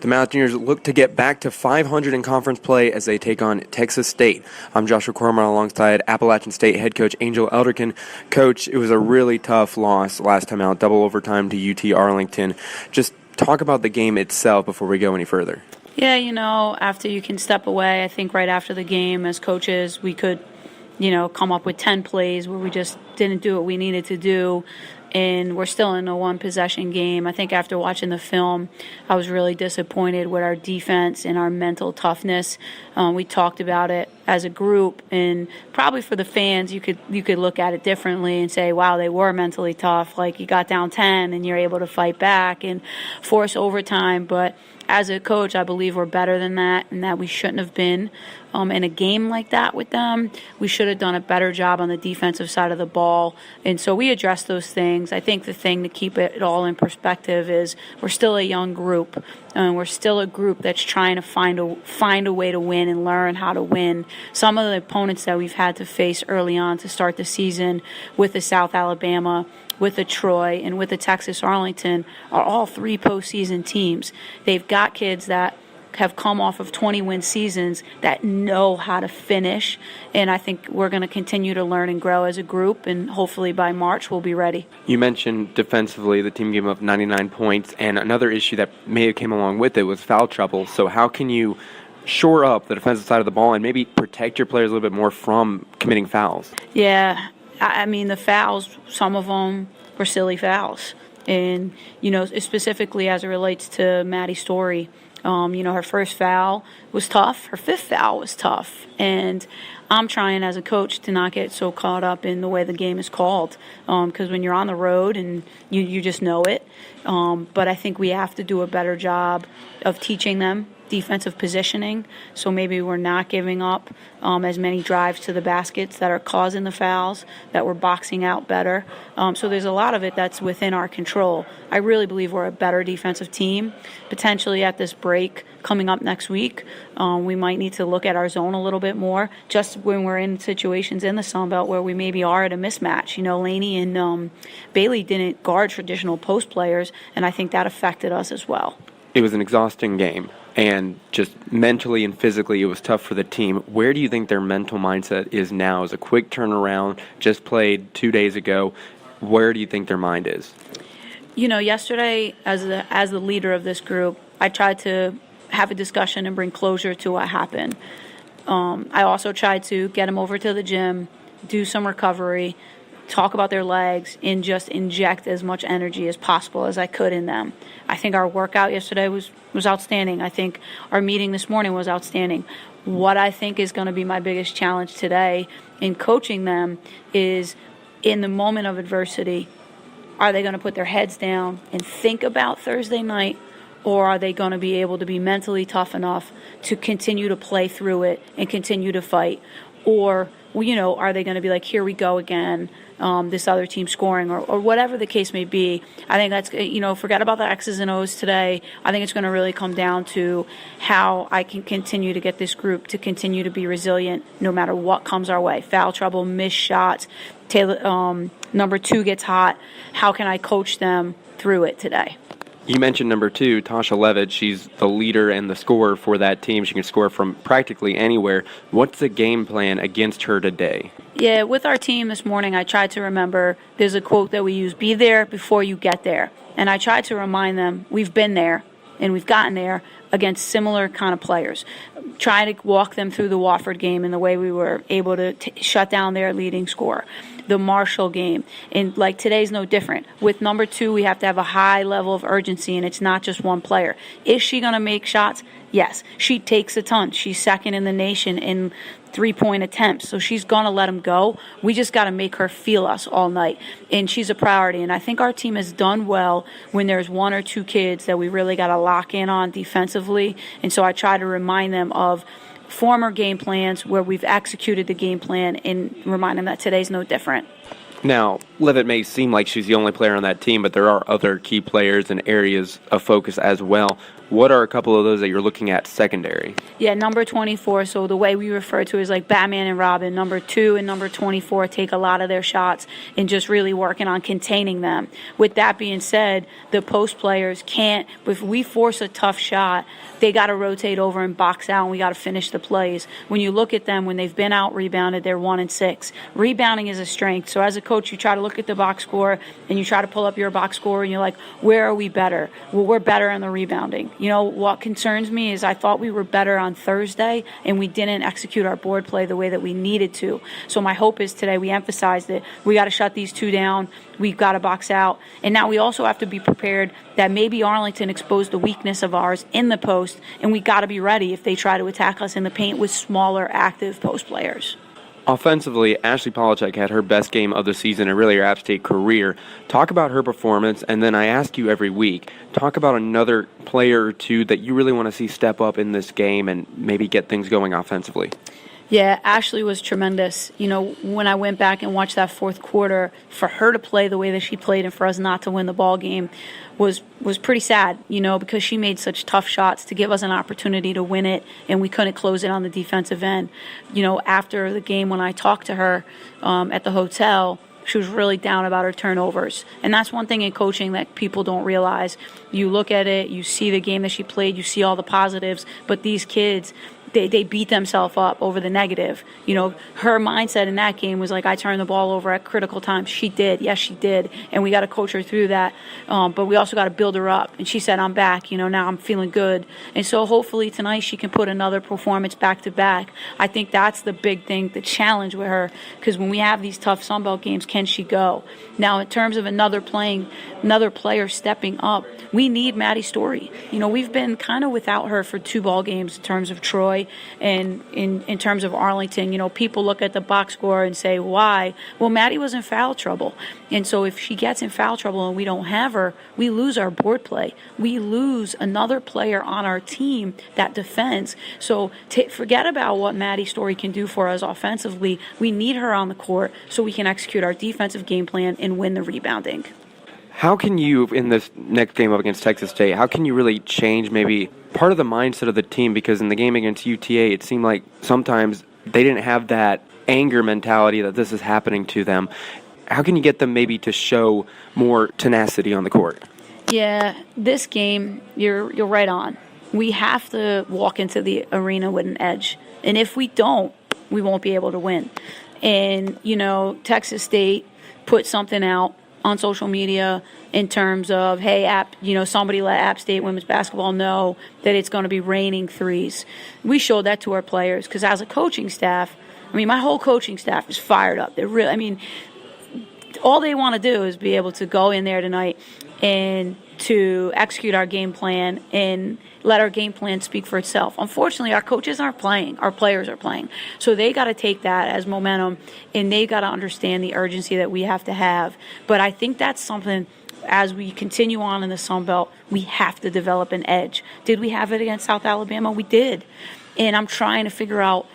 The Mountaineers look to get back to 500 in conference play as they take on Texas State. I'm Joshua Corman alongside Appalachian State head coach Angel Elderkin. Coach, it was a really tough loss last time out, double overtime to UT Arlington. Just talk about the game itself before we go any further. Yeah, after you can step away, I think right after the game as coaches, we could, come up with 10 plays where we just didn't do what we needed to do. And we're still in a one-possession game. I think after watching the film, I was really disappointed with our defense and our mental toughness. We talked about it as a group, and probably for the fans, you could look at it differently and say, wow, they were mentally tough. Like, you got down 10 and you're able to fight back and force overtime. But as a coach, I believe we're better than that, and that we shouldn't have been in a game like that with them. We should have done a better job on the defensive side of the ball, and so we addressed those things. I think the thing to keep it all in perspective is we're still a young group, and we're still a group that's trying to find a way to win and learn how to win. Some of the opponents that we've had to face early on to start the season with the South Alabama, with the Troy, and with the Texas Arlington are all 3 postseason teams. They've got kids that have come off of 20-win seasons that know how to finish, and I think we're going to continue to learn and grow as a group, and hopefully by March we'll be ready. You mentioned defensively the team gave up 99 points, and another issue that may have came along with it was foul trouble. So how can you shore up the defensive side of the ball and maybe protect your players a little bit more from committing fouls? Yeah, I mean, the fouls, some of them were silly fouls. And, specifically as it relates to Maddie Story, her first foul was tough. Her 5th foul was tough. And I'm trying as a coach to not get so caught up in the way the game is called, because when you're on the road and you just know it. But I think we have to do a better job of teaching them defensive positioning, so maybe we're not giving up as many drives to the baskets that are causing the fouls, that we're boxing out better. So there's a lot of it that's within our control. I really believe we're a better defensive team. Potentially at this break coming up next week, we might need to look at our zone a little bit more, just when we're in situations in the Sun Belt where we maybe are at a mismatch. Laney and Bailey didn't guard traditional post players, and I think that affected us as well. It was an exhausting game, and just mentally and physically it was tough for the team. Where do you think their mental mindset is now? As a quick turnaround, just played 2 days ago. Where do you think their mind is? Yesterday, as the leader of this group, I tried to have a discussion and bring closure to what happened. I also tried to get them over to the gym, do some recovery, talk about their legs, and just inject as much energy as possible as I could in them. I think our workout yesterday was outstanding. I think our meeting this morning was outstanding. What I think is going to be my biggest challenge today in coaching them is, in the moment of adversity, are they going to put their heads down and think about Thursday night, or are they going to be able to be mentally tough enough to continue to play through it and continue to fight? Or, are they going to be like, here we go again, this other team scoring, or whatever the case may be. I think that's, forget about the X's and O's today. I think it's going to really come down to how I can continue to get this group to continue to be resilient no matter what comes our way. Foul trouble, missed shots, number 2 gets hot. How can I coach them through it today? You mentioned number 2, Tasha Levitt. She's the leader and the scorer for that team. She can score from practically anywhere. What's the game plan against her today? Yeah, with our team this morning, I tried to remember, there's a quote that we use, be there before you get there. And I tried to remind them we've been there and we've gotten there against similar kind of players. Try to walk them through the Wofford game and the way we were able to shut down their leading scorer. The Marshall game, and like today's no different. With number 2, we have to have a high level of urgency, and it's not just one player. Is she going to make shots? Yes. She takes a ton. She's second in the nation in 3-point attempts, so she's going to let them go. We just got to make her feel us all night, and she's a priority. And I think our team has done well when there's 1 or 2 kids that we really got to lock in on defensively, and so I try to remind them of former game plans where we've executed the game plan and remind them that today's no different. Now, Levitt may seem like she's the only player on that team, but there are other key players and areas of focus as well. What are a couple of those that you're looking at secondary? Yeah, number 24, so the way we refer to it is like Batman and Robin. Number 2 and number 24 take a lot of their shots and just really working on containing them. With that being said, the post players can't, if we force a tough shot, they got to rotate over and box out, and we got to finish the plays. When you look at them, when they've been out rebounded, they're 1 and 6. Rebounding is a strength. So as a coach, you try to look at the box score and you try to pull up your box score and you're like, where are we better? Well, we're better in the rebounding. You know, what concerns me is I thought we were better on Thursday and we didn't execute our board play the way that we needed to. So my hope is today we emphasize that we got to shut these 2 down. We've got to box out. And now we also have to be prepared that maybe Arlington exposed the weakness of ours in the post, and we got to be ready if they try to attack us in the paint with smaller, active post players. Offensively, Ashley Polachek had her best game of the season and really her App State career. Talk about her performance, and then I ask you every week, talk about another player or two that you really want to see step up in this game and maybe get things going offensively. Yeah, Ashley was tremendous. You know, when I went back and watched that fourth quarter, for her to play the way that she played and for us not to win the ball game was pretty sad, you know, because she made such tough shots to give us an opportunity to win it, and we couldn't close it on the defensive end. You know, after the game when I talked to her at the hotel, she was really down about her turnovers. And that's one thing in coaching that people don't realize. You look at it, you see the game that she played, you see all the positives, but these kids, they beat themselves up over the negative. You know, her mindset in that game was like, I turned the ball over at critical times. She did. Yes, she did. And we got to coach her through that. But we also got to build her up. And she said, I'm back. You know, now I'm feeling good. And so hopefully tonight she can put another performance back to back. I think that's the big thing, the challenge with her. Because when we have these tough Sun Belt games, can she go? Now, in terms of another player stepping up, we need Maddie Story. You know, we've been kind of without her for 2 ball games in terms of Troy and in terms of Arlington. You know, people look at the box score and say, why? Well, Maddie was in foul trouble. And so if she gets in foul trouble and we don't have her, we lose our board play. We lose another player on our team that defends. So forget about what Maddie Story can do for us offensively. We need her on the court so we can execute our defensive game plan and win the rebounding. How can you, in this next game up against Texas State, how can you really change maybe part of the mindset of the team? Because in the game against UTA, it seemed like sometimes they didn't have that anger mentality that this is happening to them. How can you get them maybe to show more tenacity on the court? Yeah, this game, you're right on. We have to walk into the arena with an edge. And if we don't, we won't be able to win. And, you know, Texas State put something out on social media in terms of, hey, somebody let App State women's basketball know that it's going to be raining threes. We showed that to our players because as a coaching staff, my whole coaching staff is fired up. They're really, all they want to do is be able to go in there tonight and to execute our game plan and let our game plan speak for itself. Unfortunately, our coaches aren't playing. Our players are playing. So they got to take that as momentum, and they got to understand the urgency that we have to have. But I think that's something, as we continue on in the Sun Belt, we have to develop an edge. Did we have it against South Alabama? We did. And I'm trying to figure out,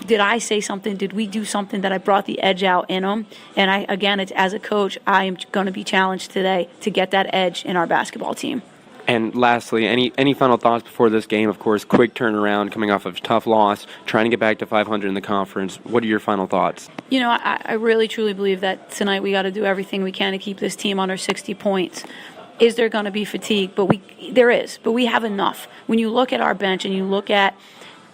did I say something? Did we do something that I brought the edge out in them? And as a coach, I am going to be challenged today to get that edge in our basketball team. And lastly, any final thoughts before this game? Of course, quick turnaround coming off of a tough loss, trying to get back to 500 in the conference. What are your final thoughts? You know, I really, truly believe that tonight we got to do everything we can to keep this team under 60 points. Is there going to be fatigue? There is, but we have enough. When you look at our bench and you look at,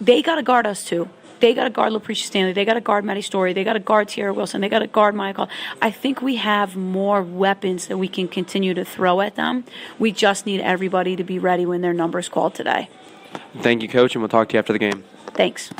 they got to guard us too. They got to guard LaPrisha Stanley. They got to guard Maddie Story. They got to guard Tiara Wilson. They got to guard Michael. I think we have more weapons that we can continue to throw at them. We just need everybody to be ready when their number's called today. Thank you, Coach, and we'll talk to you after the game. Thanks.